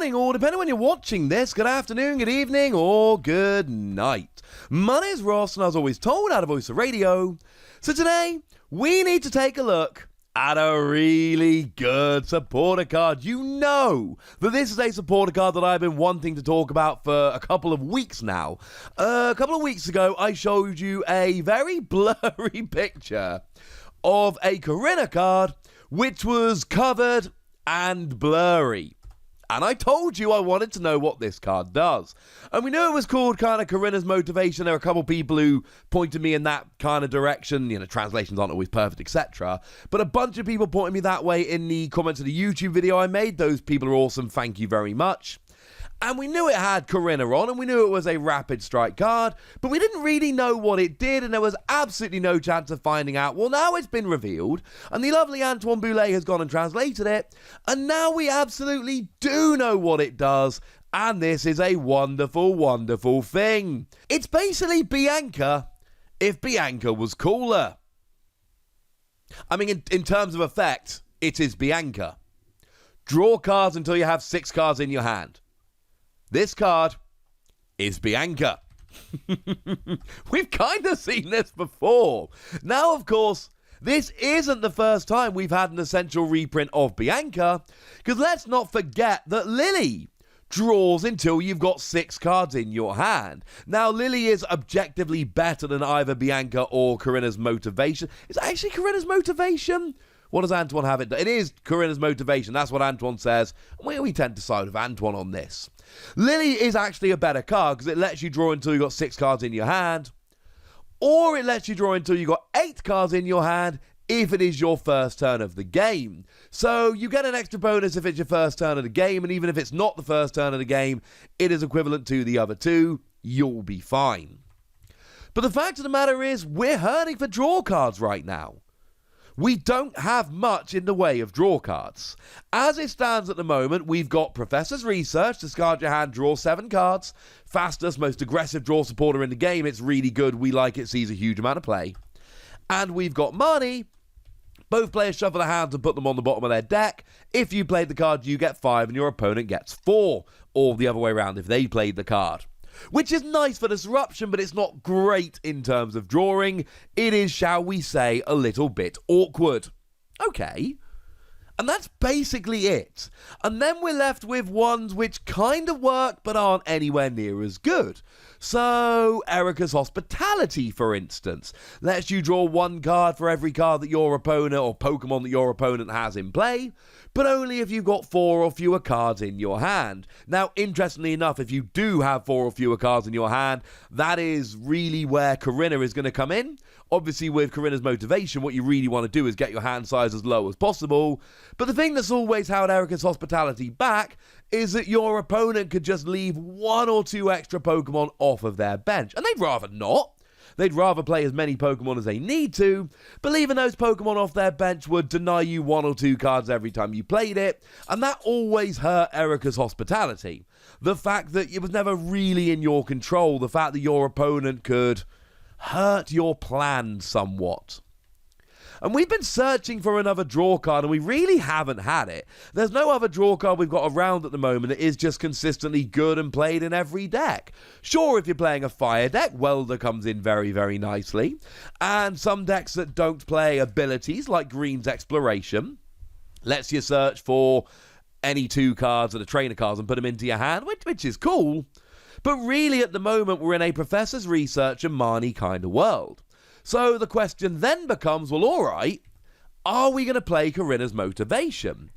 morning, or depending on when you're watching this, good afternoon, good evening, or good night. My name is Ross, and I was always told how to voice a radio. So today, we need to take a look at a really good supporter card. You know that this is a supporter card that I've been wanting to talk about for a couple of weeks now. A couple of weeks ago, I showed you a very blurry picture of a Korrina card, which was covered and blurry. And I told you I wanted to know what this card does. And we knew it was called kind of Korrina's Motivation. There were a couple people who pointed me in that kind of direction. You know, translations aren't always perfect, etc. But a bunch of people pointed me that way in the comments of the YouTube video I made. Those people are awesome. Thank you very much. And we knew it had Korrina on, and we knew it was a rapid strike card, but we didn't really know what it did, and there was absolutely no chance of finding out. Well, now it's been revealed, and the lovely Antoine Boulet has gone and translated it, and now we absolutely do know what it does, and this is a wonderful, wonderful thing. It's basically Bianca if Bianca was cooler. I mean, in terms of effect, it is Bianca. Draw cards until you have 6 cards in your hand. This card is Bianca. We've kind of seen this before. Now, of course, this isn't the first time we've had an essential reprint of Bianca, because let's not forget that Lily draws until you've got 6 cards in your hand. Now, Lily is objectively better than either Bianca or Korrina's Motivation. Is it actually Korrina's Motivation? What does Antoine have it? It is Korrina's Motivation. That's what Antoine says. We tend to side with Antoine on this. Lily is actually a better card because it lets you draw until you've got 6 cards in your hand. Or it lets you draw until you've got 8 cards in your hand if it is your first turn of the game. So you get an extra bonus if it's your first turn of the game. And even if it's not the first turn of the game, it is equivalent to the other 2. You'll be fine. But the fact of the matter is, we're hurting for draw cards right now. We don't have much in the way of draw cards. As it stands at the moment, we've got Professor's Research, discard your hand, draw 7 cards. Fastest, most aggressive draw supporter in the game. It's really good. We like it, sees a huge amount of play. And we've got Marnie. Both players shuffle their hands and put them on the bottom of their deck. If you played the card, you get 5 and your opponent gets 4. Or the other way around if they played the card. Which is nice for disruption, but it's not great in terms of drawing. It is, shall we say, a little bit awkward. Okay. And that's basically it. And then we're left with ones which kind of work, but aren't anywhere near as good. So, Erica's Hospitality, for instance, lets you draw 1 card for every card that your opponent or Pokemon that your opponent has in play, but only if you've got 4 or fewer cards in your hand. Now, interestingly enough, if you do have 4 or fewer cards in your hand, that is really where Korrina is going to come in. Obviously, with Korrina's Motivation, what you really want to do is get your hand size as low as possible. But the thing that's always held Erica's Hospitality back is that your opponent could just leave 1 or 2 extra Pokemon off of their bench. And they'd rather not. They'd rather play as many Pokemon as they need to, but leaving those Pokemon off their bench would deny you 1 or 2 cards every time you played it, and that always hurt Erica's Hospitality. The fact that it was never really in your control, the fact that your opponent could hurt your plan somewhat. And we've been searching for another draw card, and we really haven't had it. There's no other draw card we've got around at the moment that is just consistently good and played in every deck. Sure, if you're playing a fire deck, Welder comes in very, very nicely. And some decks that don't play abilities, like Green's Exploration, lets you search for any 2 cards or the trainer cards and put them into your hand, which is cool. But really, at the moment, we're in a Professor's Research and Marnie kind of world. So the question then becomes, well, all right, are we going to play Korrina's Motivation?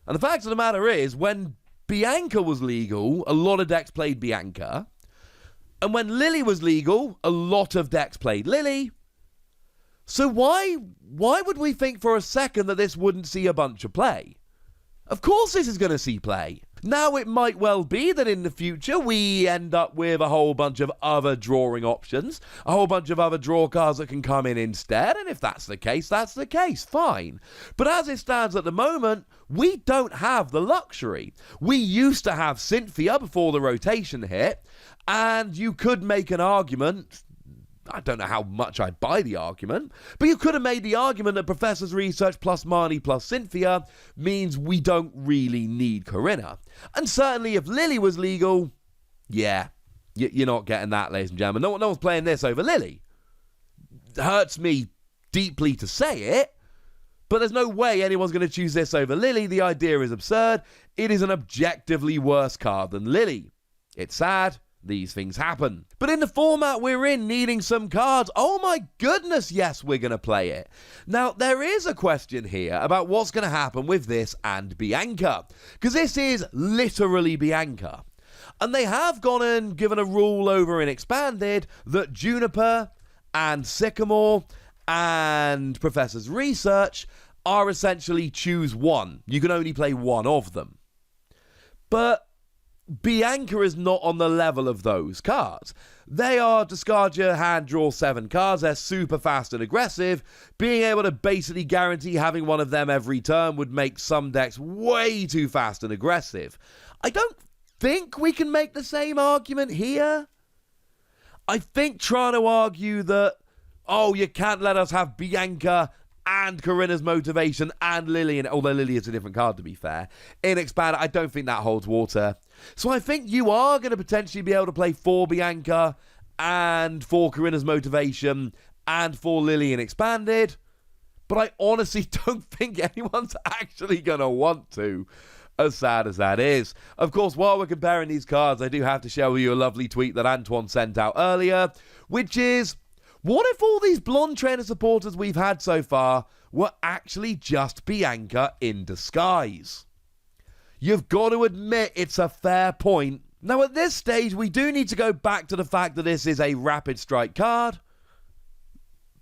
And the fact of the matter is, when Bianca was legal, a lot of decks played Bianca. And when Lily was legal, a lot of decks played Lily. So why would we think for a second that this wouldn't see a bunch of play? Of course this is going to see play. Now, it might well be that in the future we end up with a whole bunch of other drawing options, a whole bunch of other draw cards that can come in instead, and if that's the case, that's the case, fine. But as it stands at the moment, we don't have the luxury. We used to have Cynthia before the rotation hit, and you could make an argument, I don't know how much I'd buy the argument, but you could have made the argument that Professor's Research plus Marnie plus Cynthia means we don't really need Korrina. And certainly if Lily was legal, yeah, you're not getting that, ladies and gentlemen. No one's playing this over Lily. It hurts me deeply to say it, but there's no way anyone's going to choose this over Lily. The idea is absurd. It is an objectively worse card than Lily. It's sad. These things happen. But in the format we're in, needing some cards, oh my goodness, yes, we're going to play it. Now, there is a question here about what's going to happen with this and Bianca, because this is literally Bianca. And they have gone and given a rule over in Expanded that Juniper and Sycamore and Professor's Research are essentially choose one. You can only play one of them. But Bianca is not on the level of those cards. They are discard your hand, draw 7 cards. They're super fast and aggressive. Being able to basically guarantee having one of them every turn would make some decks way too fast and aggressive. I don't think we can make the same argument here. I think trying to argue that, oh, you can't let us have Bianca and Korrina's Motivation and Lily, although Lily is a different card to be fair, in Expanded, I don't think that holds water. So I think you are going to potentially be able to play for Bianca and for Korrina's Motivation and for Lily in Expanded, but I honestly don't think anyone's actually going to want to, as sad as that is. Of course, while we're comparing these cards, I do have to share with you a lovely tweet that Antoine sent out earlier, which is, what if all these blonde trainer supporters we've had so far were actually just Bianca in disguise? You've got to admit it's a fair point. Now at this stage, we do need to go back to the fact that this is a Rapid Strike card,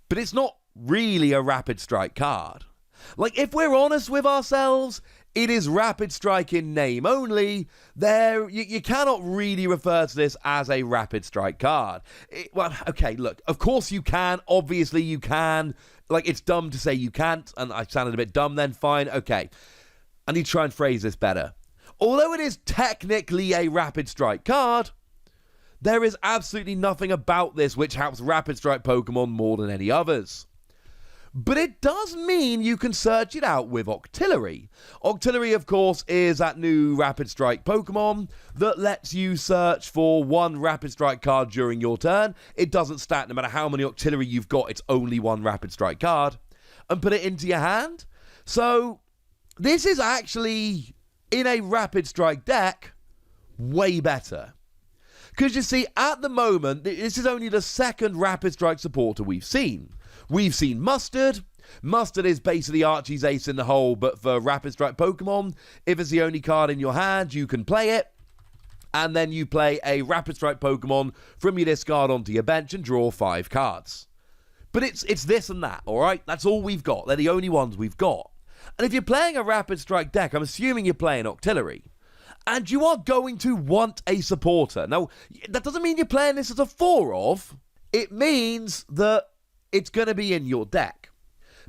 but it's not really a Rapid Strike card. Like, if we're honest with ourselves, it is Rapid Strike in name only. You cannot really refer to this as a Rapid Strike card. Well, okay, look, of course you can. Obviously you can. Like, it's dumb to say you can't, and I sounded a bit dumb then. Fine, okay. I need to try and phrase this better. Although it is technically a Rapid Strike card, there is absolutely nothing about this which helps Rapid Strike Pokemon more than any others. But it does mean you can search it out with Octillery. Octillery, of course, is that new Rapid Strike Pokemon that lets you search for one Rapid Strike card during your turn. It doesn't stat no matter how many Octillery you've got, it's only one Rapid Strike card. And put it into your hand. So this is actually, in a Rapid Strike deck, way better. Because you see, at the moment, this is only the second Rapid Strike supporter we've seen. We've seen Mustard. Mustard is basically Archie's ace in the hole, but for Rapid Strike Pokemon, if it's the only card in your hand, you can play it. And then you play a Rapid Strike Pokemon from your discard onto your bench and draw 5 cards. But it's this and that, alright? That's all we've got. They're the only ones we've got. And if you're playing a Rapid Strike deck, I'm assuming you're playing Octillery. And you are going to want a supporter. Now, that doesn't mean you're playing this as a 4-of. It means that it's going to be in your deck.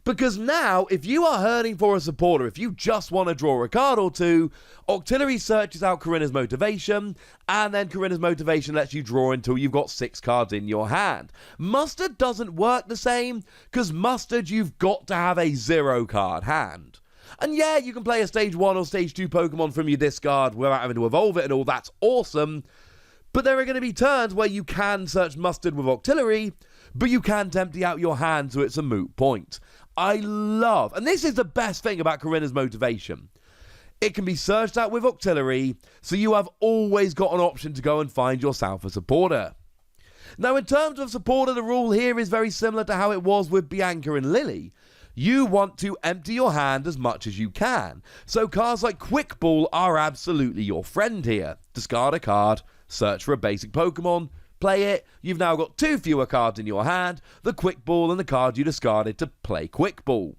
Because now, if you are hurting for a supporter, if you just want to draw a card or two, Octillery searches out Korrina's Motivation, and then Korrina's Motivation lets you draw until you've got 6 cards in your hand. Mustard doesn't work the same, because Mustard, you've got to have a 0-card hand. And yeah, you can play a Stage 1 or Stage 2 Pokemon from your discard without having to evolve it and all, that's awesome. But there are going to be turns where you can search Mustard with Octillery, but you can't empty out your hand, so it's a moot point. I love, and this is the best thing about Korrina's Motivation. It can be searched out with Octillery, so you have always got an option to go and find yourself a supporter. Now, in terms of supporter, the rule here is very similar to how it was with Bianca and Lily. You want to empty your hand as much as you can. So cards like Quick Ball are absolutely your friend here. Discard a card, search for a basic Pokemon, play it. You've now got 2 fewer cards in your hand, the Quick Ball and the card you discarded to play Quick Ball.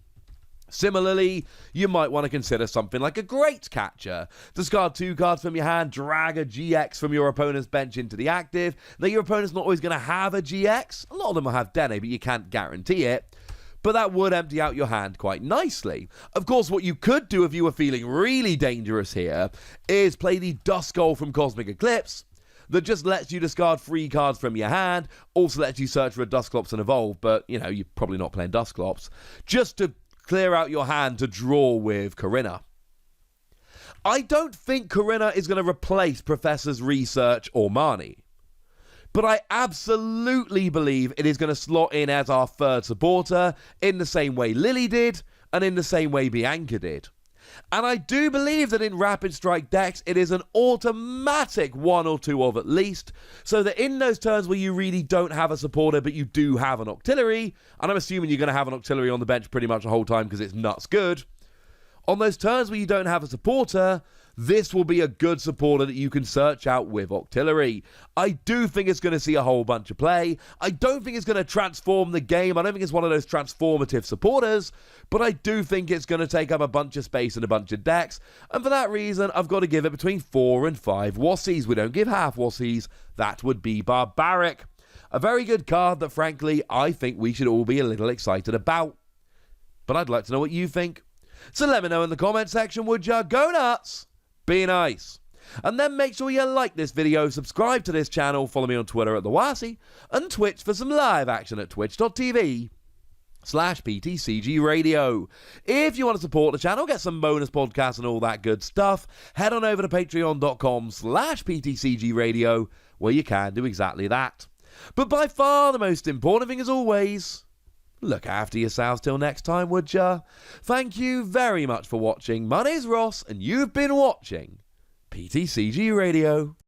Similarly, you might want to consider something like a Great Catcher. Discard 2 cards from your hand, drag a GX from your opponent's bench into the active. Now, your opponent's not always going to have a GX. A lot of them will have Dene, but you can't guarantee it. But that would empty out your hand quite nicely. Of course, what you could do if you were feeling really dangerous here is play the Duskull from Cosmic Eclipse, that just lets you discard 3 cards from your hand, also lets you search for a Dusclops and evolve, but, you know, you're probably not playing Dusclops, just to clear out your hand to draw with Korrina. I don't think Korrina is going to replace Professor's Research or Marnie, but I absolutely believe it is going to slot in as our third supporter in the same way Lily did and in the same way Bianca did. And I do believe that in Rapid Strike decks, it is an automatic 1 or 2 of at least, so that in those turns where you really don't have a supporter, but you do have an auxiliary, and I'm assuming you're going to have an auxiliary on the bench pretty much the whole time because it's nuts good, on those turns where you don't have a supporter, this will be a good supporter that you can search out with auxiliary. I do think it's going to see a whole bunch of play. I don't think it's going to transform the game. I don't think it's one of those transformative supporters, but I do think it's going to take up a bunch of space in a bunch of decks, and for that reason, I've got to give it between 4 and 5 Wassies. We don't give half Wassies. That would be barbaric. A very good card that, frankly, I think we should all be a little excited about. But I'd like to know what you think. So let me know in the comment section, would ya? Go nuts! Be nice. And then make sure you like this video, subscribe to this channel, follow me on Twitter at The Wassie, and Twitch for some live action at twitch.tv/PTCG Radio. If you want to support the channel, get some bonus podcasts and all that good stuff, head on over to patreon.com/PTCG Radio, where you can do exactly that. But by far the most important thing as always, look after yourselves till next time, would ya? Thank you very much for watching. My name's Ross, and you've been watching PTCG Radio.